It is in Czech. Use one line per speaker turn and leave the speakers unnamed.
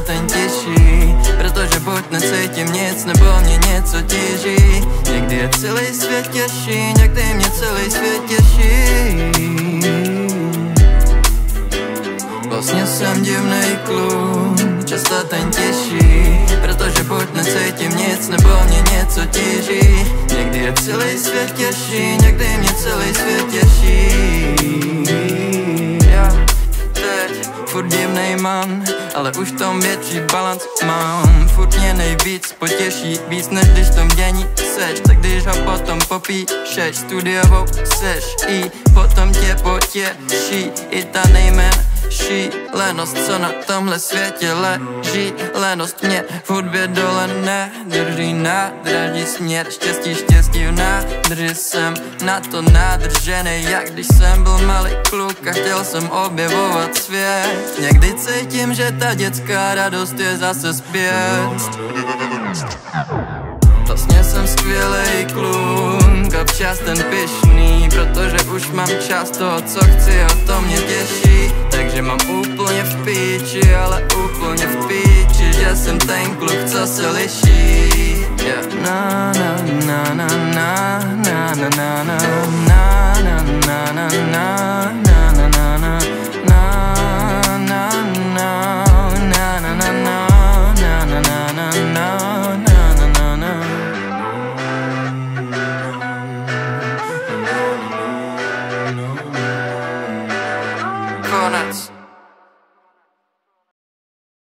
ten těžší, protože buď necítím nic, nebo mě něco těží. Někdy je celý svět těžší, někdy mě celý svět těží. Vlastně jsem divnej kluk, často ten těžší, protože buď necítím nic, nebo mě něco těží. Někdy je celý svět těžší, někdy mě celý svět těží. Teď furt divnej man, ale už v tom větší balans mám. Furt mě nejvíc potěší, víc než když v tom dění seš. Tak když ho potom popíšeš, studiovou seš i potom tě potěší i ta nejmenší lenost, co na tomhle světě leží. Lenost mě v hudbě dole nedrží, nádraží směr štěstí, štěstí v nádrži. Jsem na to nádržený, jak když jsem byl malý kluk a chtěl jsem objevovat svět. Někdy cítím, že ta dětská radost je zase zpět. Vlastně jsem skvělej kluk, občas ten pyšný, protože už mám čas toho, co chci a to mě těší. Takže mám úplně v píči, ale úplně v píči, že jsem ten kluk, co se liší. Na na na na na na na na na na na na na.